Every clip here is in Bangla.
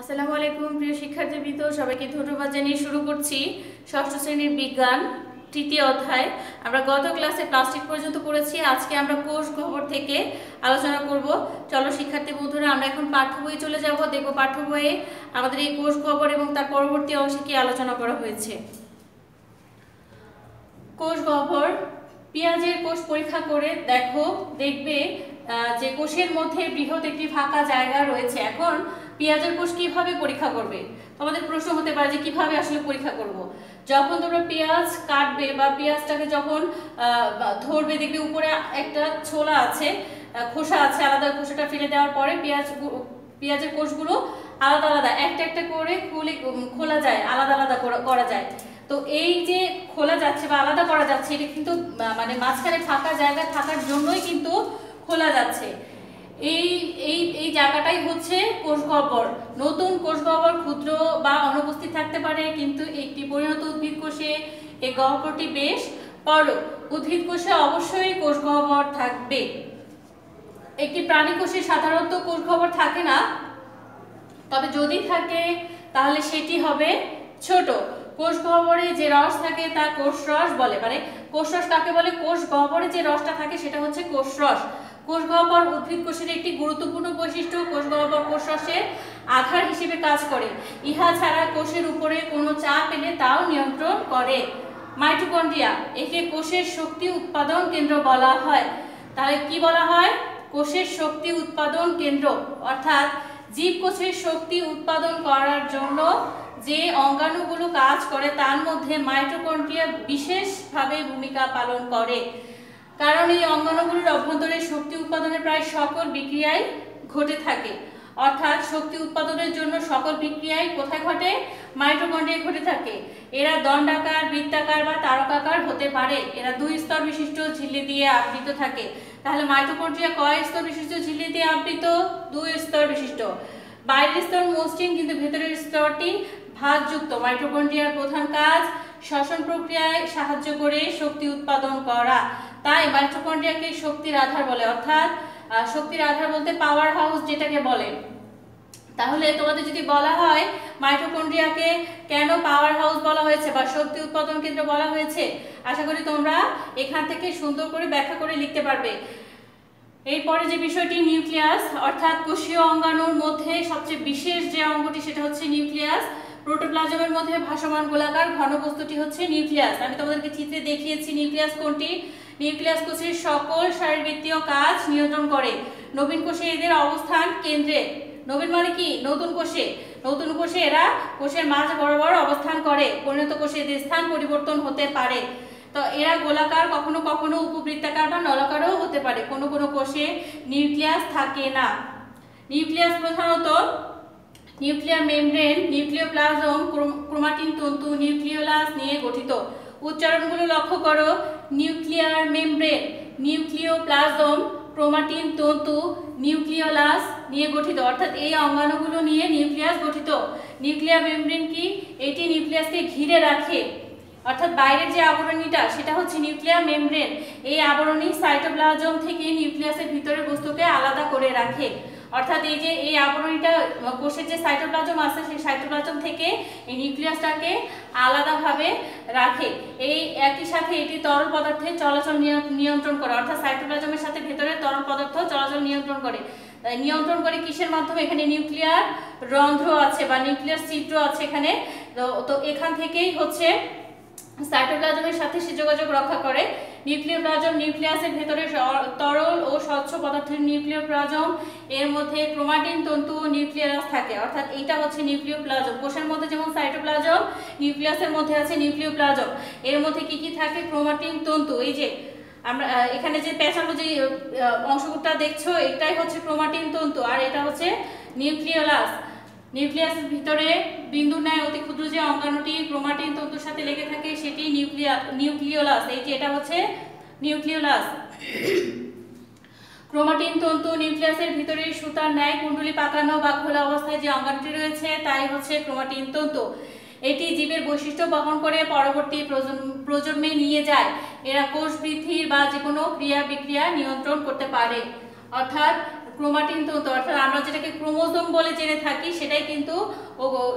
আসসালামু আলাইকুম প্রিয় শিক্ষার্থীবৃন্দ, সবাইকে ধন্যবাদ জানিয়ে শুরু করছি ষষ্ঠ শ্রেণীর বিজ্ঞান তৃতীয় অধ্যায়। আমরা গত ক্লাসে প্লাস্টিক পর্যন্ত পড়েছি। আজকে আমরা কোষ গহ্বর থেকে আলোচনা করব। চলো শিক্ষার্থী বন্ধুরা, আমরা এখন পাঠ্য বই চলে যাব, দেখব পাঠ্য বইয়ে আমাদের এই কোষ গহ্বর এবং তার পরবর্তী অংশে কি আলোচনা করা হয়েছে। কোষ গহ্বর, পেঁয়াজের কোষ পরীক্ষা করে দেখবে যে কোষের মধ্যে বৃহৎ একটি ফাঁকা জায়গা রয়েছে। এখন পেঁয়াজের কোষ কিভাবে পরীক্ষা করবে? তোমাদের প্রশ্ন হতে পারে যে কিভাবে আসলে পরীক্ষা করব। যখন তোমরা পেঁয়াজ কাটবে বা পেঁয়াজটাকে যখন ধরবে, দেখবে উপরে একটা ছোলা আছে, খোসা আছে, আলাদা খোসাটা ফেলে দেওয়ার পরে পেঁয়াজের কোষগুলো আলাদা আলাদা একটা একটা করে খোলা যায়, আলাদা আলাদা করা যায়। তো এই যে খোলা যাচ্ছে বা আলাদা করা যাচ্ছে, এটা কিন্তু মানে মাঝখানে ফাঁকা জায়গা থাকার জন্যই কিন্তু খোলা যাচ্ছে। এই জায়গাটাই হচ্ছে কোষ গহ্বর। নতুন কোষ গহ্বর ক্ষুদ্র বা অনুপস্থিত থাকতে পারে, কিন্তু একটি পরিণত উদ্ভিদ কোষে এই গহ্বরটি বেশ বড়। উদ্ভিদ কোষে অবশ্যই কোষ গহ্বর থাকবে। একটি প্রাণী কোষে সাধারণত কোষ গহ্বর থাকে না, তবে যদি থাকে তাহলে সেটি হবে ছোট। কোষ গহ্বরে যে রস থাকে তা কোষ রস বলে। মানে কোষ রস কাকে বলে? কোষ গহ্বরে যে রসটা থাকে সেটা হচ্ছে কোষ রস। কোষ গহ্বর উদ্ভিদ কোষের একটি গুরুত্বপূর্ণ বৈশিষ্ট্য। কোষ গহ্বর কোষ রসের আধার হিসেবে কাজ করে। ইহা ছাড়া কোষের উপরে কোনো চাপ এলে তাও নিয়ন্ত্রণ করে। মাইটোকন্ড্রিয়া, একে কোষের শক্তি উৎপাদন কেন্দ্র বলা হয়। তাহলে কি বলা হয়? কোষের শক্তি উৎপাদন কেন্দ্র। অর্থাৎ জীব কোষের শক্তি উৎপাদন করার জন্য যে অঙ্গাণুগুলো কাজ করে তার মধ্যে মাইটোকন্ড্রিয়া বিশেষভাবে ভূমিকা পালন করে, কারণ এই অঙ্গাণুগুলোর অভ্যন্তরে শক্তি উৎপাদনের প্রায় সকল বিক্রিয়াই ঘটে থাকে। অর্থাৎ শক্তি উৎপাদনের জন্য সকল বিক্রিয়াই কোথায় ঘটে? মাইটোকন্ড্রিয়ায় ঘটে থাকে। এরা দণ্ডাকার, বৃত্তাকার বা তারকাকার হতে পারে। এরা দুই স্তর বিশিষ্ট ঝিল্লি দিয়ে আবৃত থাকে। তাহলে মাইটোকন্ড্রিয়া কয় স্তর বিশিষ্ট ঝিল্লি দিয়ে আবৃত? দুই স্তর বিশিষ্ট। বাইরের স্তর মসৃণ, কিন্তু ভেতরের স্তরটি ভাঁজযুক্ত। মাইটোকন্ড্রিয়ার প্রধান কাজ শ্বসন প্রক্রিয়ায় সাহায্য করে শক্তি উৎপাদন করা। তাই মাইটোকন্ড্রিয়াকে শক্তির আধার বলে। অর্থাৎ শক্তির আধার বলতে পাওয়ার হাউস যেটাকে বলে। তাহলে তোমাদের যদি বলা হয় মাইটোকন্ড্রিয়াকে কেন পাওয়ার হাউস বলা হয়েছে বা শক্তি উৎপাদন কেন্দ্র বলা হয়েছে, আশা করি তোমরা এখান থেকে সুন্দর করে ব্যাখ্যা করে লিখতে পারবে। এরপরে যে বিষয়টি নিউক্লিয়াস, অর্থাৎ কোষীয় অঙ্গাণুর মধ্যে সবচেয়ে বিশেষ যে অঙ্গটি সেটা হচ্ছে নিউক্লিয়াস। প্রোটোপ্লাজমের মধ্যে ভাসমান গোলাকার ঘনবস্তুটি হচ্ছে নিউক্লিয়াস। আমি তোমাদেরকে চিত্রে দেখিয়েছি নিউক্লিয়াস কোনটি। নিউক্লিয়াস কোষের সকল শারীরবৃত্তীয় কাজ নিয়ন্ত্রণ করে। নবীন কোষে এদের অবস্থান কেন্দ্রে। নবীন মানে কি? নতুন কোষে। নতুন কোষে এরা কোষের মাঝ বরাবর অবস্থান করে। পরিণত কোষে এদের স্থান পরিবর্তন হতে পারে। তো এরা গোলাকার, কখনো কখনো উপবৃত্তাকার বা নলাকারও হতে পারে। কোনো কোনো কোষে নিউক্লিয়াস থাকে না। নিউক্লিয়াস প্রধানত নিউক্লিয়ার মেমব্রেন, নিউক্লিওপ্লাজম, ক্রোমাটিন তন্তু, নিউক্লিওলাস নিয়ে গঠিত। উচ্চারণগুলো লক্ষ্য করো। নিউক্লিয়ার মেমব্রেন, নিউক্লিওপ্লাজম, ক্রোমাটিন তন্তু, নিউক্লিওলাস নিয়ে গঠিত। অর্থাৎ এই অঙ্গাণুগুলো নিয়ে নিউক্লিয়াস গঠিত। নিউক্লিয়ার মেমব্রেন কি? এটি নিউক্লিয়াসকে ঘিরে রাখে। অর্থাৎ বাইরের যে আবরণীটা সেটা হচ্ছে নিউক্লিয়ার মেমব্রেন। এই আবরণী সাইটোপ্লাজম থেকে নিউক্লিয়াসের ভিতরের বস্তুকে আলাদা করে রাখে। অর্থাৎ এই যে এই আবরণীটা, কোষের যে সাইটোপ্লাজম আছে সেই সাইটোপ্লাজম থেকে এই নিউক্লিয়াসটাকে আলাদাভাবে রাখে। এই একই সাথে এটি তরল পদার্থের চলাচল নিয়ন্ত্রণ করে। অর্থাৎ সাইটোপ্লাজমের সাথে ভেতরে তরল পদার্থ চলাচল নিয়ন্ত্রণ করে। নিয়ন্ত্রণ করে কিসের মাধ্যমে? এখানে নিউক্লিয়ার রন্ধ্র আছে বা নিউক্লিয়ার ছিদ্র আছে এখানে। তো এখান থেকেই হচ্ছে সাইটোপ্লাজমের সাথে সে যোগাযোগ রক্ষা করে। নিউক্লিওপ্লাজম, নিউক্লিয়াসের ভেতরে তরল ও স্বচ্ছ পদার্থের নিউক্লিওপ্লাজম, এর মধ্যে ক্রোমাটিন তন্তু ও নিউক্লিয়াস থাকে। অর্থাৎ এইটা হচ্ছে নিউক্লিওপ্লাজম। কোষের মধ্যে যেমন সাইটোপ্লাজম, নিউক্লিয়াসের মধ্যে আছে নিউক্লিওপ্লাজম। এর মধ্যে কি কি থাকে? ক্রোমাটিন তন্তু। এই যে আমরা এখানে যে পেঁচানো যে অংশটা দেখছো, এটাই হচ্ছে ক্রোমাটিন তন্তু, আর এটা হচ্ছে নিউক্লিওলাস। নিউক্লিয়াসের ভিতরে বিন্দু ন্যায় অতি ক্ষুদ্র যে অঙ্গাণুটি ক্রোমাটিন তন্তুর সাথে লেগে থাকে সেটি নিউক্লিওলাস। এই যে এটা হচ্ছে নিউক্লিওলাস। ক্রোমাটিন তন্তু নিউক্লিয়াসের ভিতরে সুতার ন্যায় কুণ্ডলী পাকানো বা খোলা অবস্থায় যে অঙ্গাণুটি রয়েছে তাই হচ্ছে ক্রোমাটিন তন্তু। এটি জীবের বৈশিষ্ট্য বহন করে পরবর্তী প্রজন্মে নিয়ে যায়। এরা কোষ বৃদ্ধির বা যে কোনো ক্রিয়া বিক্রিয়া নিয়ন্ত্রণ করতে পারে। অর্থাৎ ক্রোমাটিন তন্তু, অর্থাৎ আমরা যেটাকে ক্রোমোজোম বলে জেনে থাকি সেটাই কিন্তু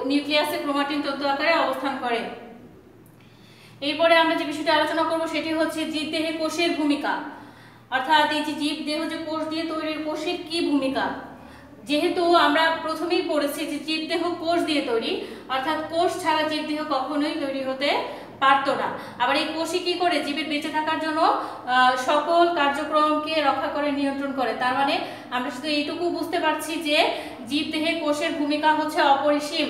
নিউক্লিয়াসে ক্রোমাটিন তন্তু আকারে অবস্থান করে। এরপরে আমরা যে বিষয়টি আলোচনা করব সেটি হচ্ছে জীবদেহে কোষের ভূমিকা, অর্থাৎ এই যে জীবদেহ যে কোষ দিয়ে তৈরি, কোষের কি ভূমিকা। যেহেতু আমরা প্রথমেই পড়েছি যে জীবদেহ কোষ দিয়ে তৈরি, অর্থাৎ কোষ ছাড়া জীবদেহ কখনোই তৈরি হতে পারতো না। আবার এই কোষই কি করে জীবের বেঁচে থাকার জন্য সকল কার্যক্রমকে রক্ষা করে, নিয়ন্ত্রণ করে। তার মানে আমরা শুধু এইটুকু বুঝতে পারছি যে জীবদেহে কোষের ভূমিকা হচ্ছে অপরিসীম।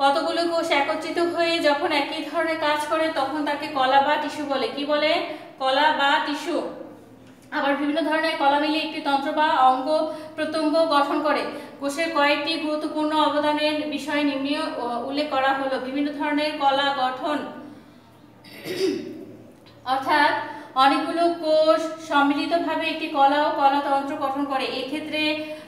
কতগুলো কোষ একত্রিত হয়ে যখন একই ধরনের কাজ করে তখন তাকে কলা বা টিস্যু বলে। কি বলে? কলা বা টিস্যু। আবার বিভিন্ন ধরনের কলা মিলে একটি তন্ত্র বা অঙ্গ প্রত্যঙ্গ গঠন করে। কোষের কয়েকটি গুরুত্বপূর্ণ অবদানের বিষয় নিম্নে উল্লেখ করা হলো। বিভিন্ন ধরনের কলা গঠন, অর্থাৎ অনেকগুলো কোষ সম্মিলিতভাবে একটি কলা ও কলাতন্ত্র গঠন করে। এক্ষেত্রে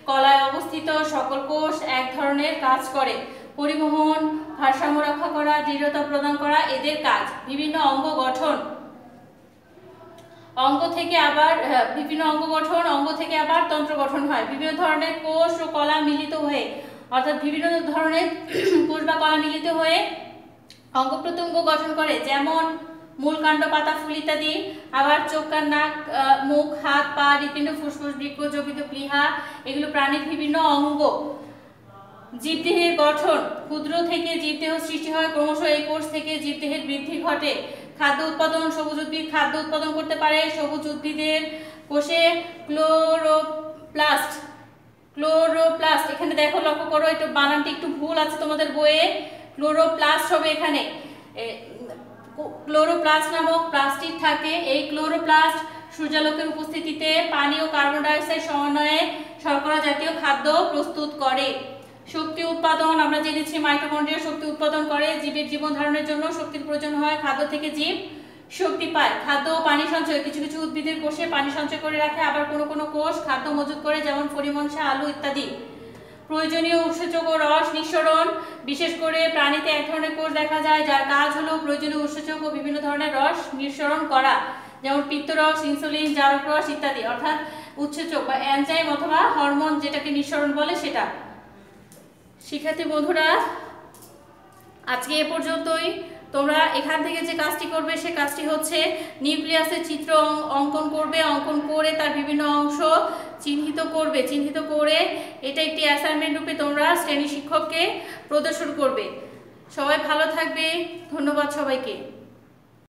কলায় অবস্থিত সকল কোষ এক ধরনের কাজ করে। পরিবহন, ভারসাম্য রক্ষা করা, দৃঢ়তা প্রদান করা এদের কাজ। বিভিন্ন অঙ্গ গঠন, অঙ্গ থেকে আবার তন্ত্র গঠন হয়। বিভিন্ন ধরনের কোষ ও কলা মিলিত হয়ে, অর্থাৎ বিভিন্ন ধরনের কোষ বা কলা মিলিত হয়ে অঙ্গ প্রত্যঙ্গ গঠন করে, যেমন মূল, কাণ্ড, পাতা, ফুল ইত্যাদি। আবার চোখ, কান, নাক, মুখ, হাত, পা, হৃৎপিণ্ড, ফুসফুস, বৃক্ক, যকৃৎ, প্লীহা এগুলো প্রাণীর বিভিন্ন অঙ্গ। জীবদেহের গঠন, ক্ষুদ্র থেকে জীবদেহ সৃষ্টি হয়, ক্রমশ এই কোষ থেকে জীবদেহের বৃদ্ধি ঘটে। খাদ্য উৎপাদন, সবুজ উদ্ভিদ খাদ্য উৎপাদন করতে পারে। সবুজ উদ্ভিদের কোষে ক্লোরোপ্লাস্ট, এখানে দেখো, লক্ষ্য করো, একটু বানানটি একটু ভুল আছে তোমাদের বইয়ে, ক্লোরোপ্লাস্ট হবে এখানে। ক্লোরোপ্লাস্ট নামক প্লাস্টিক থাকে। এই ক্লোরোপ্লাস্ট সূর্যালোকের উপস্থিতিতে পানি ও কার্বন ডাই অক্সাইড সমন্বয়ে শর্করা জাতীয় খাদ্য প্রস্তুত করে। শক্তি উৎপাদন, আমরা জেনেছি মাইটোকন্ড্রিয়া শক্তি উৎপাদন করে। জীবের জীবন ধারণের জন্য শক্তির প্রয়োজন হয়, খাদ্য থেকে জীব শক্তি পায়। খাদ্য ও পানি সঞ্চয়, কিছু কিছু উদ্ভিদের কোষে পানি সঞ্চয় করে রাখে, আবার কোনো কোনো কোষ খাদ্য মজুত করে, যেমন পরিমংসা, আলু ইত্যাদি। প্রয়োজনীয় উৎসেচক ও রস নিঃসরণ, বিশেষ করে প্রাণীতে এক ধরনের কোষ দেখা যায় যার কাজ হলো প্রয়োজনীয় উৎসেচক ও বিভিন্ন ধরনের রস নিঃসরণ করা, যেমন পিত্তরস, ইনসুলিন, জারক রস ইত্যাদি। অর্থাৎ উৎসেচক বা এনজাইম অথবা হরমোন যেটাকে নিঃসরণ বলে সেটা। শিক্ষার্থী বন্ধুরা, আজকে এ পর্যন্তই। তোমরা এখান থেকে যে কাজটি করবে সে কাজটি হচ্ছে নিউক্লিয়াসের চিত্র অঙ্কন করবে। অঙ্কন করে তার বিভিন্ন অংশ চিহ্নিত করে এটা একটি অ্যাসাইনমেন্ট রূপে তোমরা শ্রেণী শিক্ষককে প্রদর্শন করবে। সবাই ভালো থাকবে। ধন্যবাদ সবাইকে।